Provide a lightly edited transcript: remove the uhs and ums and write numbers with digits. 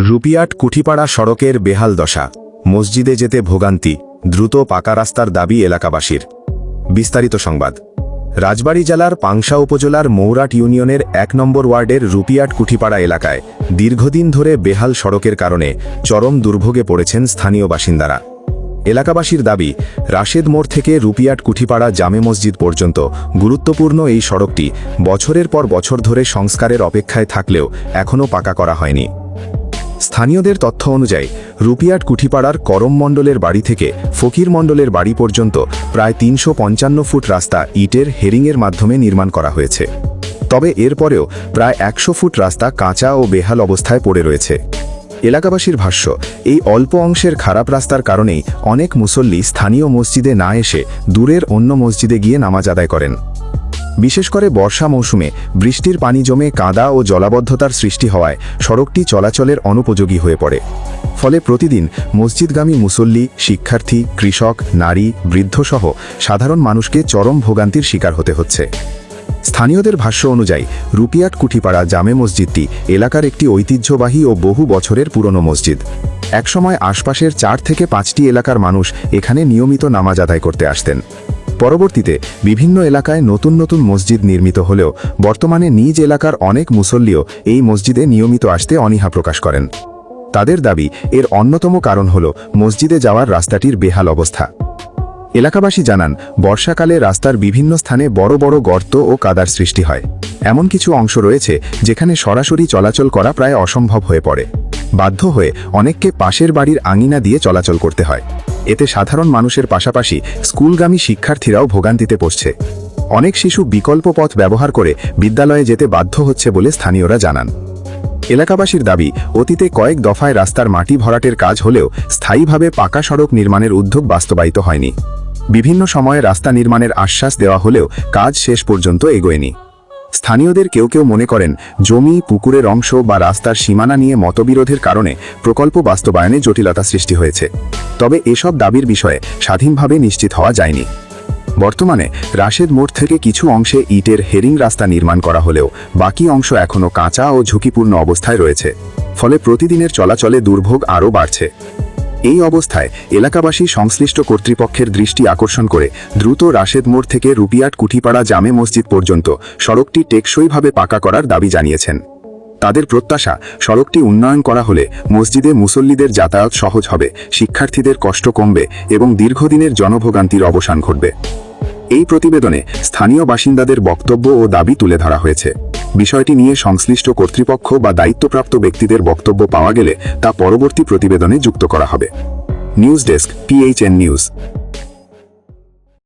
রুপিয়াট কুঠিপাড়া সড়কের বেহাল দশা, মসজিদে যেতে ভোগান্তি, দ্রুত পাকা রাস্তার দাবি এলাকাবাসীর। বিস্তারিত সংবাদ। রাজবাড়ী জেলার পাংশা উপজেলার মৌরাট ইউনিয়নের ১ নম্বর ওয়ার্ডের রুপিয়াট কুঠিপাড়া এলাকায় দীর্ঘদিন ধরে বেহাল সড়কের কারণে চরম দুর্ভোগে পড়েছেন স্থানীয় বাসিন্দারা। এলাকাবাসীর দাবি, রাশেদ মোড় থেকে রুপিয়াট কুঠিপাড়া জামে মসজিদ পর্যন্ত গুরুত্বপূর্ণ এই সড়কটি বছরের পর বছর ধরে সংস্কারের অপেক্ষায় থাকলেও এখনও পাকা করা হয়নি। স্থানীয়দের তথ্য অনুযায়ী রুপিয়াট কুঠিপাড়ার করম মণ্ডলের বাড়ি থেকে ফকির মণ্ডলের বাড়ি পর্যন্ত প্রায় ৩৫৫ ফুট রাস্তা ইটের হেরিংয়ের মাধ্যমে নির্মাণ করা হয়েছে। তবে এরপরেও প্রায় ১০০ ফুট রাস্তা কাঁচা ও বেহাল অবস্থায় পড়ে রয়েছে। এলাকাবাসীর ভাষ্য, এই অল্প অংশের খারাপ রাস্তার কারণেই অনেক মুসল্লি স্থানীয় মসজিদে না এসে দূরের অন্য মসজিদে গিয়ে নামাজ আদায় করেন। বিশেষ করে বর্ষা মৌসুমে বৃষ্টির পানি জমে কাদা ও জলাবদ্ধতার সৃষ্টি হওয়ায় সড়কটি চলাচলের অনুপযোগী হয়ে পড়ে। ফলে প্রতিদিন মসজিদগামী মুসল্লি, শিক্ষার্থী, কৃষক, নারী, বৃদ্ধসহ সাধারণ মানুষকে চরম ভোগান্তির শিকার হতে হচ্ছে। স্থানীয়দের ভাষ্য অনুযায়ী রুপিয়াট কুঠিপাড়া জামে মসজিদটি এলাকার একটি ঐতিহ্যবাহী ও বহু বছরের পুরনো মসজিদ। একসময় আশপাশের ৪ থেকে ৫টি এলাকার মানুষ এখানে নিয়মিত নামাজ আদায় করতে আসতেন। পরবর্তীতে বিভিন্ন এলাকায় নতুন নতুন মসজিদ নির্মিত হলেও বর্তমানে নিজ এলাকার অনেক মুসল্লিও এই মসজিদে নিয়মিত আসতে অনীহা প্রকাশ করেন। তাদের দাবি, এর অন্যতম কারণ হল মসজিদে যাওয়ার রাস্তাটির বেহাল অবস্থা। এলাকাবাসী জানান, বর্ষাকালে রাস্তার বিভিন্ন স্থানে বড় বড় গর্ত ও কাদার সৃষ্টি হয়। এমন কিছু অংশ রয়েছে যেখানে সরাসরি চলাচল করা প্রায় অসম্ভব হয়ে পড়ে। বাধ্য হয়ে অনেককে পাশের বাড়ির আঙিনা দিয়ে চলাচল করতে হয়। এতে সাধারণ মানুষের পাশাপাশি স্কুলগামী শিক্ষার্থীরাও ভোগান্তিতে পড়ছে। অনেক শিশু বিকল্প পথ ব্যবহার করে বিদ্যালয়ে যেতে বাধ্য হচ্ছে বলে স্থানীয়রা জানান। এলাকাবাসীর দাবি, অতীতে কয়েক দফায় রাস্তার মাটি ভরাটের কাজ হলেও স্থায়ীভাবে পাকা সড়ক নির্মাণের উদ্যোগ বাস্তবায়িত হয়নি। বিভিন্ন সময়ে রাস্তা নির্মাণের আশ্বাস দেওয়া হলেও কাজ শেষ পর্যন্ত এগোয়নি। স্থানীয়দের কেউ কেউ মনে করেন, জমি, পুকুরের অংশ বা রাস্তার সীমানা নিয়ে মতবিরোধের কারণে প্রকল্প বাস্তবায়নে জটিলতা সৃষ্টি হয়েছে। তবে এসব দাবির বিষয়ে স্বাধীনভাবে নিশ্চিত হওয়া যায়নি। বর্তমানে রাশেদ মোড় থেকে কিছু অংশে ইটের হেরিং রাস্তা নির্মাণ করা হলেও বাকি অংশ এখনও কাঁচা ও ঝুঁকিপূর্ণ অবস্থায় রয়েছে। ফলে প্রতিদিনের চলাচলে দুর্ভোগ আরও বাড়ছে। এই অবস্থায় এলাকাবাসী সংশ্লিষ্ট কর্তৃপক্ষের দৃষ্টি আকর্ষণ করে দ্রুত রাশেদ মোড় থেকে রুপিয়াট কুঠিপাড়া জামে মসজিদ পর্যন্ত সড়কটি টেকসইভাবে পাকা করার দাবি জানিয়েছেন। তাদের প্রত্যাশা, সড়কটি উন্নয়ন করা হলে মসজিদে মুসল্লিদের যাতায়াত সহজ হবে, শিক্ষার্থীদের কষ্ট কমবে এবং দীর্ঘদিনের জনভোগান্তির অবসান ঘটবে। এই প্রতিবেদনে স্থানীয় বাসিন্দাদের বক্তব্য ও দাবি তুলে ধরা হয়েছে। বিষয়টি নিয়ে সংশ্লিষ্ট কর্তৃপক্ষ বা দায়িত্বপ্রাপ্ত ব্যক্তিদের বক্তব্য পাওয়া গেলে তা পরবর্তী প্রতিবেদনে যুক্ত করা হবে। News desk, PHN news.